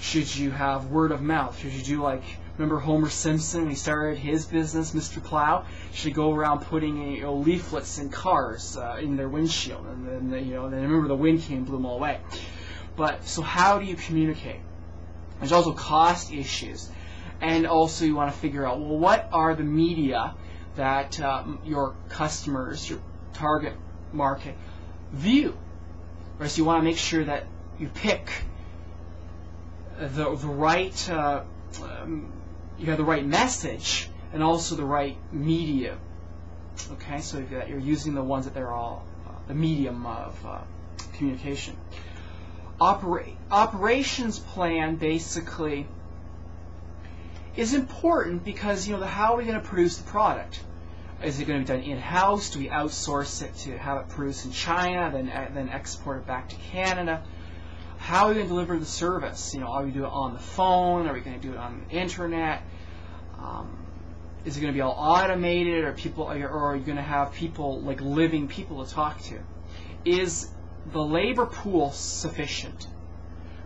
Should you have word of mouth? Should you do like, remember Homer Simpson when he started his business, Mr. Plow? Should he go around putting leaflets in cars in their windshield, and then then remember the wind came and blew them all away. But so how do you communicate? There's also cost issues, and also you want to figure out, well, what are the media that your customers, your target market, view? Right, so you want to make sure that you pick the right, you have the right message and also the right media. Okay, so that you're using the ones that they're all the medium of communication. Operations plan basically is important because how are we going to produce the product? Is it going to be done in-house? Do we outsource it to have it produced in China, then export it back to Canada? How are we going to deliver the service? Are we going to do it on the phone? Are we going to do it on the internet? Is it going to be all automated, or are you going to have people, like living people, to talk to? Is the labor pool sufficient?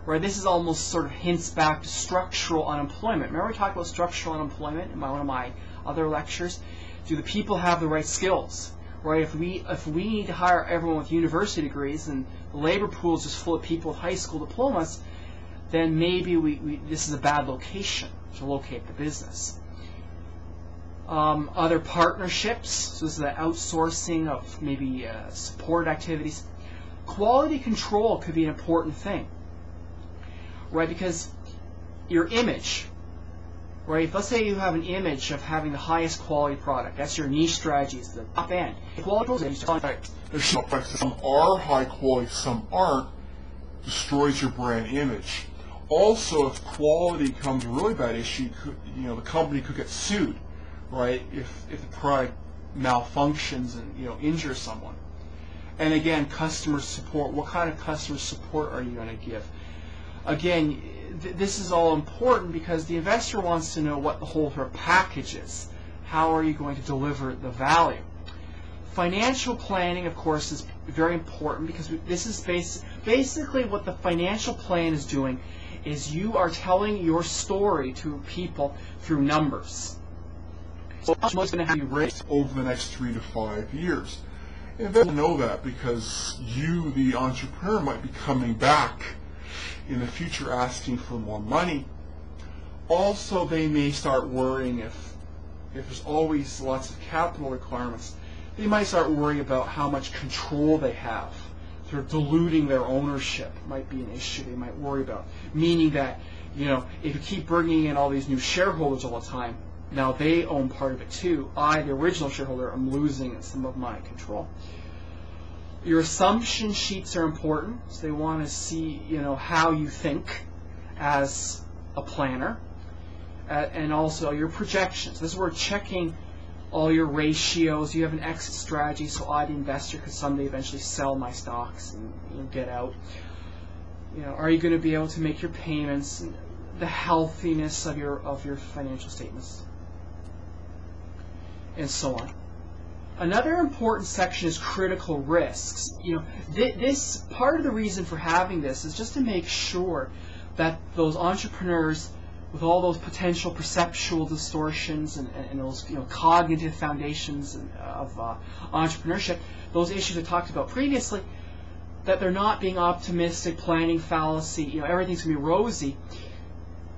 Right, this is almost sort of hints back to structural unemployment. Remember we talked about structural unemployment in one of my other lectures? Do the people have the right skills? Right, if we need to hire everyone with university degrees and the labor pool is just full of people with high school diplomas, then maybe this is a bad location to locate the business. Other partnerships, so this is the outsourcing of maybe support activities. Quality control could be an important thing, right? Because your image, right? If let's say you have an image of having the highest quality product, that's your niche strategy, it's the top end. Quality some are high quality, some aren't, destroys your brand image. Also, if quality becomes a really bad issue, the company could get sued, right? If the product malfunctions and injures someone. And again, customer support. What kind of customer support are you going to give? Again, this is all important because the investor wants to know what the whole package is. How are you going to deliver the value? Financial planning, of course, is very important because this is basically what the financial plan is doing is you are telling your story to people through numbers. So how much is going to have you raised over the next 3 to 5 years? And they don't know that because you, the entrepreneur, might be coming back in the future asking for more money. Also, they may start worrying if there's always lots of capital requirements, they might start worrying about how much control they have. Sort of diluting their ownership might be an issue they might worry about. Meaning that, if you keep bringing in all these new shareholders all the time, now they own part of it too. I, the original shareholder, am losing some of my control. Your assumption sheets are important. So they want to see, how you think as a planner, and also your projections. This is where checking all your ratios. You have an exit strategy, so I, the investor, could someday eventually sell my stocks and get out. Are you going to be able to make your payments? And the healthiness of your financial statements, and so on. Another important section is critical risks. This part of the reason for having this is just to make sure that those entrepreneurs, with all those potential perceptual distortions and those cognitive foundations of entrepreneurship, those issues I talked about previously, that they're not being optimistic, planning fallacy. Everything's gonna be rosy.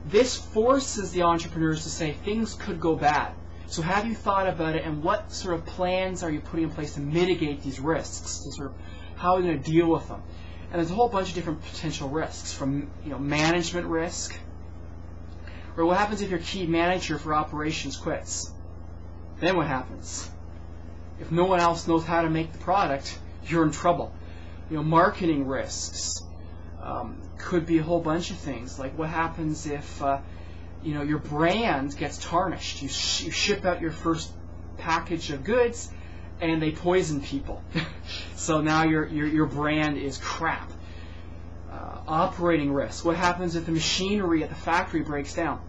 This forces the entrepreneurs to say things could go bad. So have you thought about it, and what sort of plans are you putting in place to mitigate these risks? To sort of how are you going to deal with them? And there's a whole bunch of different potential risks, from management risk, or what happens if your key manager for operations quits? Then what happens? If no one else knows how to make the product, you're in trouble. Marketing risks could be a whole bunch of things. Like what happens if your brand gets tarnished? You ship out your first package of goods, and they poison people. So now your brand is crap. Operating risk. What happens if the machinery at the factory breaks down?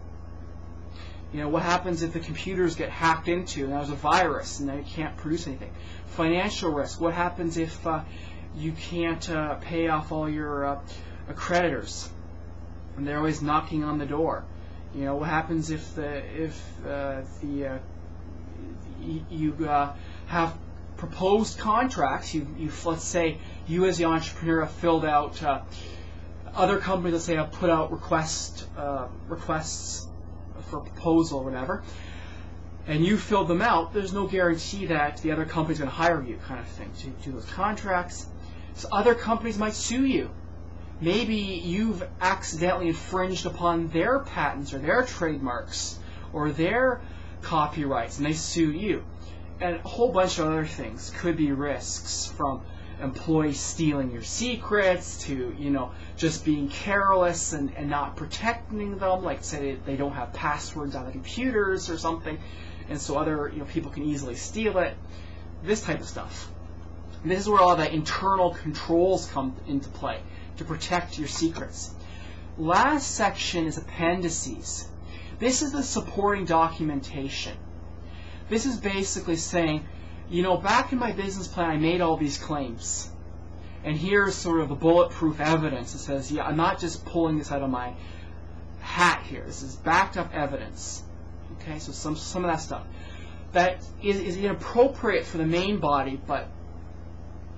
What happens if the computers get hacked into and there's a virus and now you can't produce anything? Financial risk. What happens if you can't pay off all your creditors? and they're always knocking on the door. You know, what happens if you have proposed contracts? Let's say you as the entrepreneur have filled out. Other companies, let's say, have put out requests for proposal or whatever, and you filled them out. There's no guarantee that the other company's going to hire you, kind of thing, to do those contracts. So other companies might sue you. Maybe you've accidentally infringed upon their patents or their trademarks or their copyrights, and they sue you. And a whole bunch of other things could be risks, from employees stealing your secrets to, you know, just being careless and not protecting them, like say they don't have passwords on the computers or something, and so other, you know, people can easily steal it. This type of stuff. And this is where all the internal controls come into play to protect your secrets. Last section is appendices. This is the supporting documentation. This is basically saying, you know, back in my business plan I made all these claims, and here's sort of the bulletproof evidence that says, yeah, I'm not just pulling this out of my hat here. This is backed up evidence. Okay, so some of that stuff that is inappropriate for the main body, but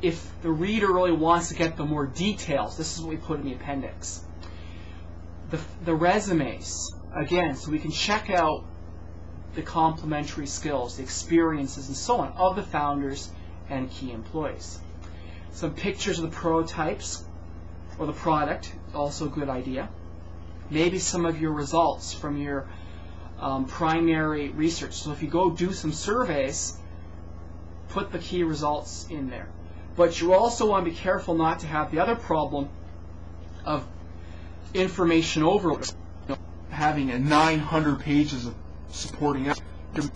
if the reader really wants to get the more details, this is what we put in the appendix. The resumes, again, so we can check out the complementary skills, the experiences, and so on of the founders and key employees. Some pictures of the prototypes or the product, also a good idea. Maybe some of your results from your primary research. So if you go do some surveys, put the key results in there. But you also want to be careful not to have the other problem of information overload, you know, having 900 pages of supporting evidence.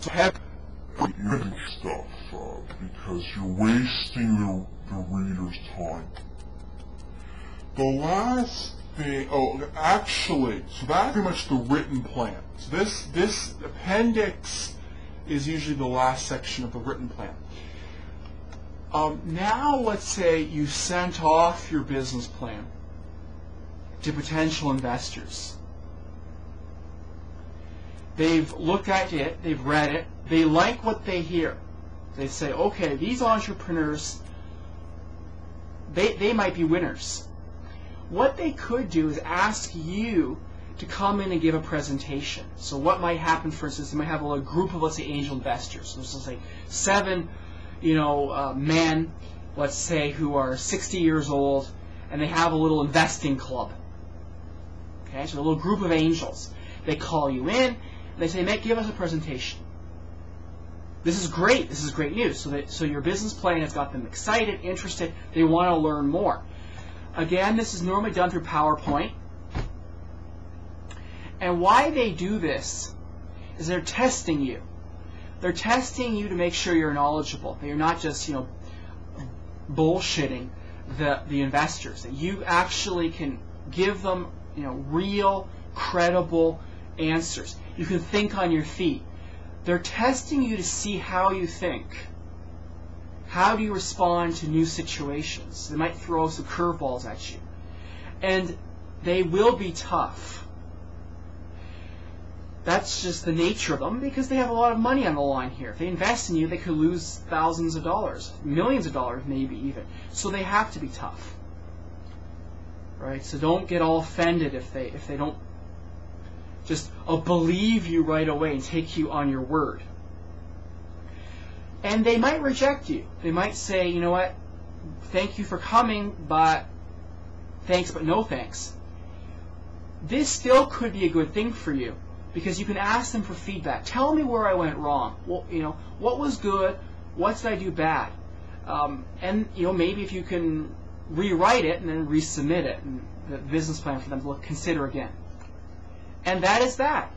Stuff because you're wasting the reader's time. The last thing, actually, so that's pretty much the written plan. So this appendix is usually the last section of the written plan. Now let's say you sent off your business plan to potential investors. They've looked at it, they've read it, they like what they hear. They say, okay, these entrepreneurs, they might be winners. What they could do is ask you to come in and give a presentation. So what might happen, for instance, they might have a group of, let's say, angel investors. So let's say 7 men, let's say, who are 60 years old, and they have a little investing club. Okay, so a little group of angels. They call you in, and they say, Mick, give us a presentation. This is great. This is great news. So your business plan has got them excited, interested. They want to learn more. Again, this is normally done through PowerPoint. And why they do this is they're testing you. They're testing you to make sure you're knowledgeable, that you're not just, bullshitting the investors, that you actually can give them, real, credible answers. You can think on your feet. They're testing you to see how you think. How do you respond to new situations? They might throw some curveballs at you. And they will be tough. That's just the nature of them, because they have a lot of money on the line here. If they invest in you, they could lose thousands of dollars, millions of dollars maybe even. So they have to be tough. Right? So don't get all offended if they don't just believe you right away and take you on your word. And they might reject you. They might say, you know what, thank you for coming, but thanks but no thanks. This still could be a good thing for you, because you can ask them for feedback. Tell me where I went wrong. Well, what was good? What did I do bad? And maybe if you can rewrite it and then resubmit it, and the business plan for them to consider again. And that is that.